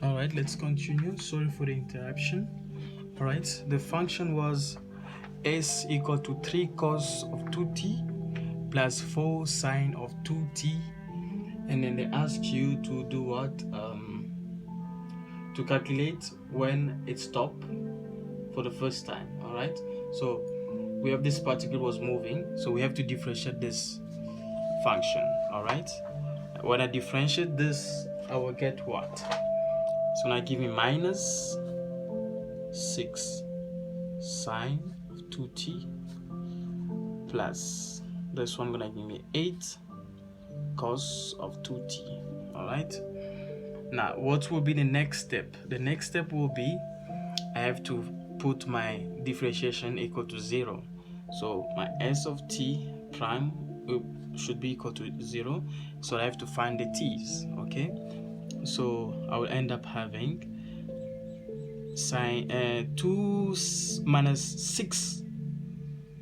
All right, let's continue. Sorry for the interruption. All right, the function was s equal to 3 cos of 2t plus 4 sine of 2t, and then they ask you to do what? To calculate when it stopped for the first time. All right, so we have this particle was moving, so we have to differentiate this function. All right, when I differentiate this, I will get what? So now give me minus 6 sine of 2t plus this one gonna give me 8 cos of 2t. All right, now what will be the next step? The next step will be I have to put my differentiation equal to 0. So my s of t prime should be equal to 0, so I have to find the t's. Okay, so I will end up having sine 2 minus 6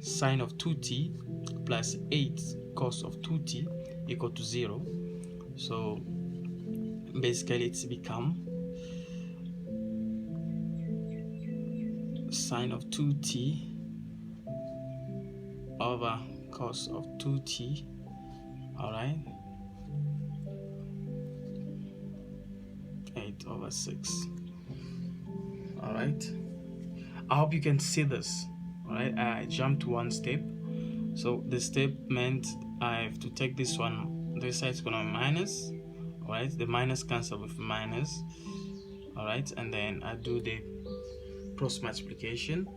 sine of 2t plus 8 cos of 2t equal to 0. So basically it's become sine of 2t over cos of 2t. All right, 8 over 6. All right, I hope you can see this. All right, I jumped one step, so the step meant I have to take this one, this side's gonna be minus. All right, the minus cancel with minus. All right, and then I do the cross multiplication.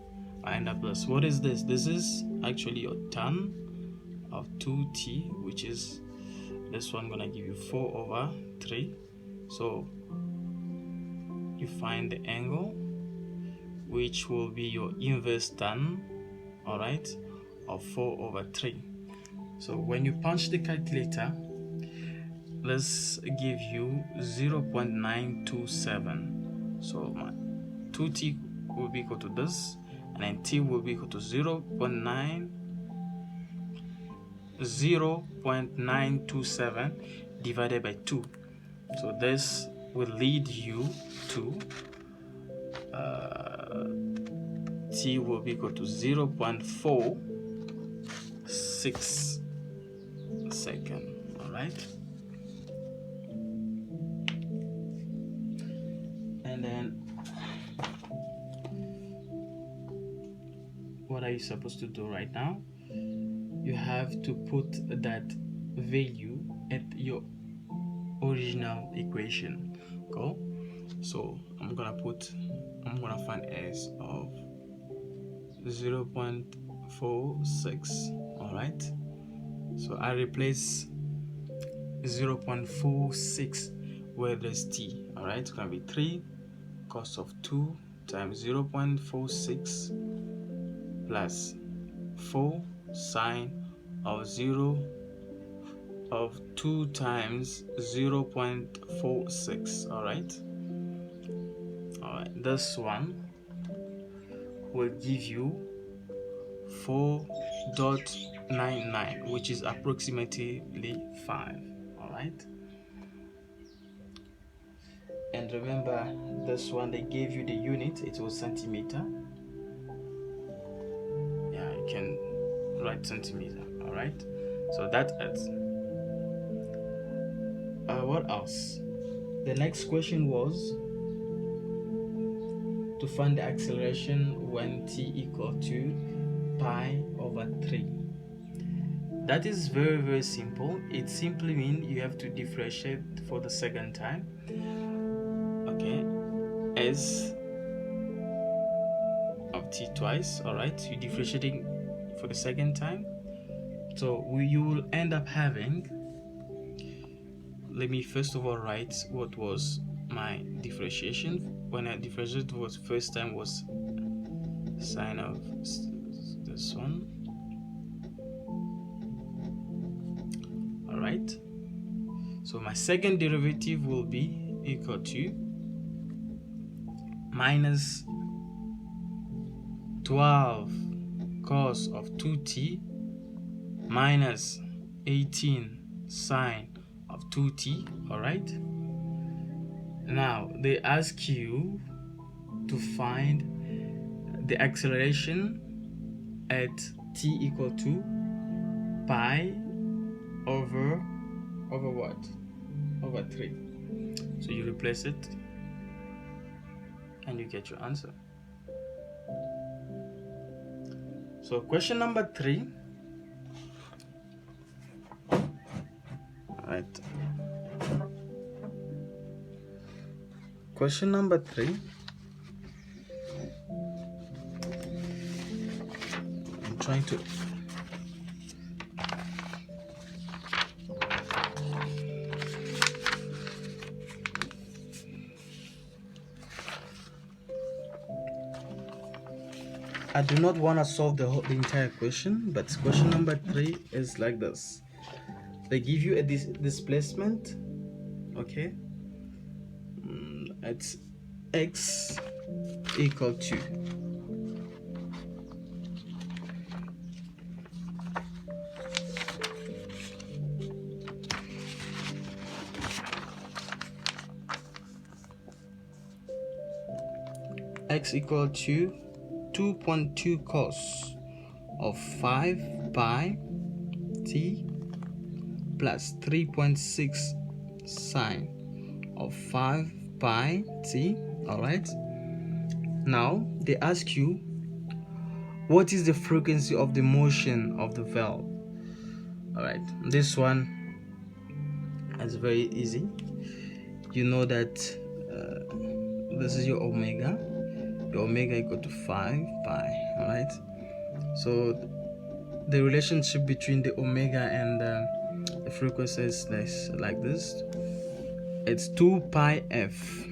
I end up this. What is this? This is actually a tan of 2t, which is this one gonna give you 4 over 3. So you find the angle, which will be your inverse tan, all right, of 4 over 3. So when you punch the calculator, let's give you 0.927. So my 2t will be equal to this, and then t will be equal to 0.927 divided by 2. So this will lead you to t will be equal to 0.46 second. All right, and then what are you supposed to do right now? You have to put that value at your original equation. Go. So I'm gonna find s of 0.46. all right, so I replace 0.46 where there's t. all right, it's gonna be 3 cos of 2 times 0.46 plus 4 sine of 2 times 0.46. all right, this one will give you 4.99, which is approximately 5. all right, and remember this one, they gave you the unit, it was centimeter. Yeah, you can write centimeter. all right, so that is what else? The next question was to find the acceleration when t equal to pi over 3. That is very, very simple. It simply means you have to differentiate for the second time. Okay, s of t twice. all right, you're differentiating for the second time, so you will end up having, let me first of all write what was my differentiation. When I differentiated was first time was sine of this one. all right, so my second derivative will be equal to minus 12 cos of 2t minus 18 sine of 2t. all right, Now they ask you to find the acceleration at t equal to pi over what? Over 3. So you replace it and you get your answer. So question number 3. All right. Question number 3. I'm trying to I do not want to solve the entire question, but question number 3 is like this. They give you a displacement, okay? It's x equal to x equal to 2.2 cos of 5 pi t plus 3.6 sine of 5 pi t. All right, now they ask you what is the frequency of the motion of the valve. All right, this one is very easy. You know that this is your omega equal to 5 pi. All right, so the relationship between the omega and the frequency is like this. It's 2 pi f.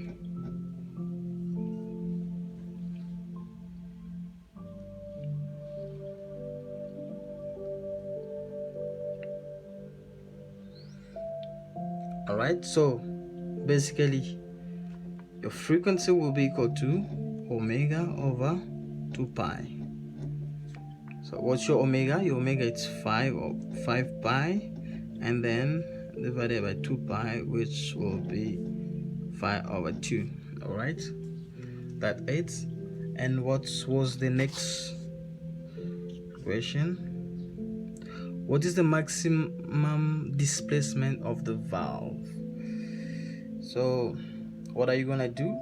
All right, so basically your frequency will be equal to omega over 2 pi. So what's your omega? Your omega is 5 pi, and then divided by 2 pi, which will be 5 over 2. All right, that's it. And what was the next question? What is the maximum displacement of the valve? So what are you gonna do?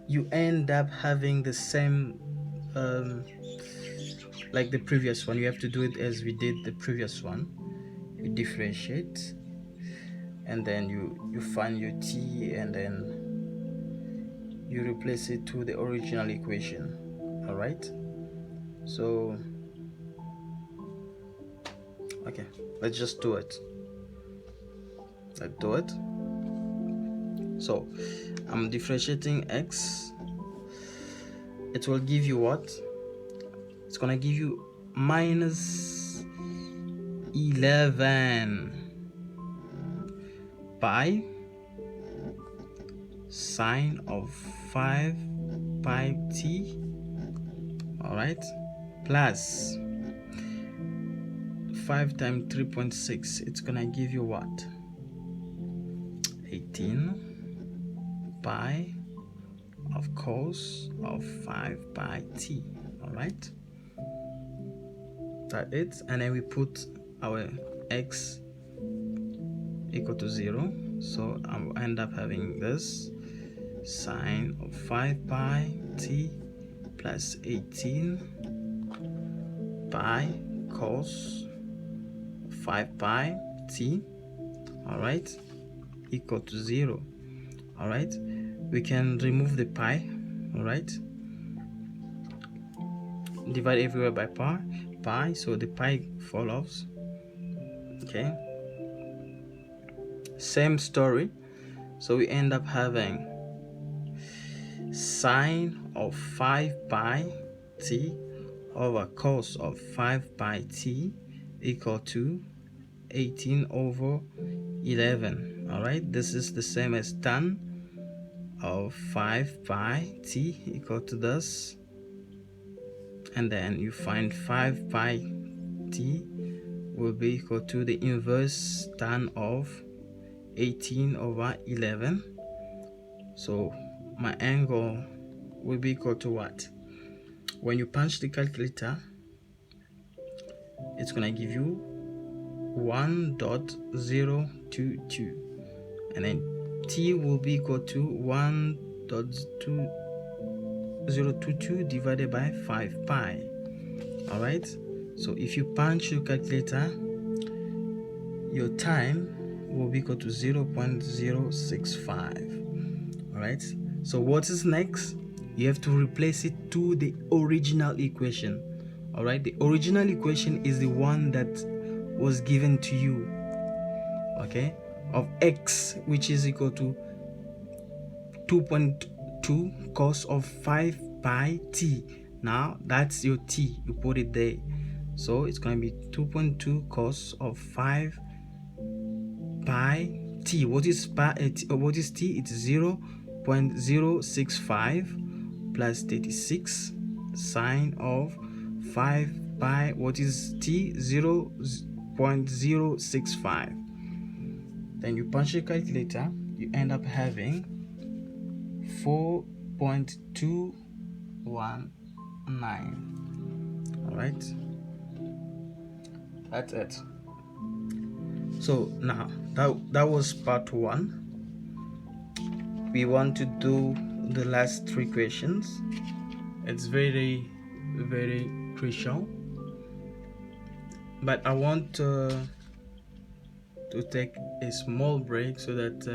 You end up having the same like the previous one. You have to do it as we did the previous one. You differentiate, and then you find your t, and then you replace it to the original equation. All right, so okay, let's just do it. Let's do it. So I'm differentiating x. It will give you what? It's gonna give you minus 11 pi sine of 5 pi t. All right, plus 5 times 3.6. It's gonna give you what? 18 pi of cos of 5 pi t. All right, that's it. And then we put our x equal to 0, so I'll end up having this sine of 5 pi t plus 18 pi cos 5 pi t. All right, equal to 0. All right, we can remove the pi. All right, divide everywhere by pi, so the pi follows. Okay, same story. So we end up having sine of 5 pi t over cos of 5 pi t equal to 18 over 11. All right, this is the same as tan of 5 pi t equal to this, and then you find 5 pi t will be equal to the inverse tan of 18 over 11. So my angle will be equal to what? When you punch the calculator, it's gonna give you 1.022, and then t will be equal to 1.2022 divided by 5 pi. All right, so if you punch your calculator, your time will be equal to 0.065. all right, so what is next? You have to replace it to the original equation. All right, the original equation is the one that was given to you, okay, of x, which is equal to 2.2 cos of 5 pi t. Now that's your t, you put it there, so it's going to be 2.2 cos of 5 pi t. What is pi? What is t? It's 0.065 plus 36 sine of 5 pi. What is t? 0.065. Then you punch your calculator, you end up having 4.219. all right, that's it. So now that was part 1. We want to do the last 3 questions. It's very crucial, but I want to take a small break so that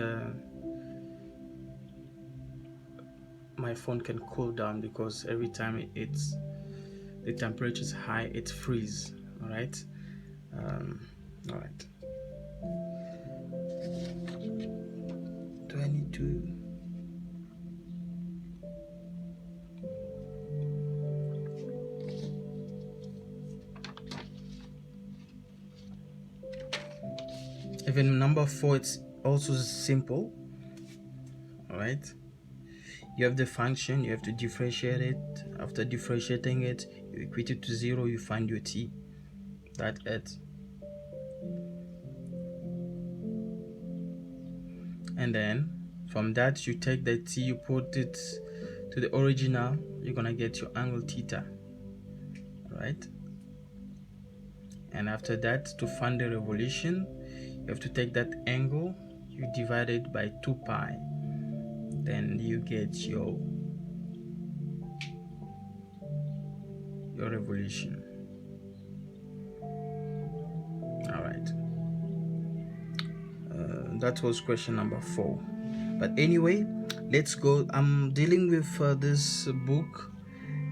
my phone can cool down, because every time the temperature is high, it freezes. All right. All right. 22. Even number 4, it's also simple. All right, you have the function, you have to differentiate it. After differentiating it, you equate it to 0, you find your t. That's it. And then from that, you take the t, you put it to the original, you're gonna get your angle theta. All right, and after that, to find the revolution, you have to take that angle, you divide it by 2 pi, then you get your revolution. All right, that was question number 4. But anyway, let's go. I'm dealing with this book,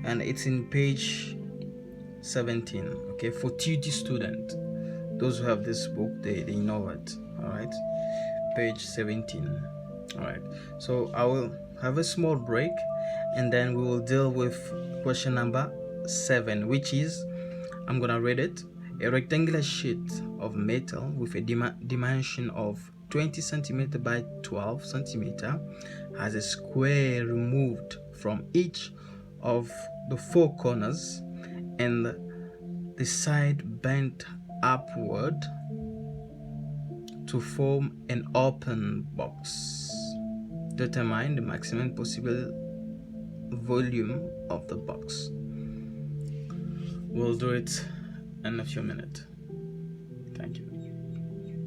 and it's in page 17. Okay, for TUT student, those who have this book, they know it. All right, page 17. All right, so I will have a small break, and then we will deal with question number 7, which is, I'm gonna read it. A rectangular sheet of metal with a dimension of 20 centimeter by 12 centimeter has a square removed from each of the 4 corners and the side bent upward to form an open box. Determine the maximum possible volume of the box. We'll do it in a few minutes. Thank you.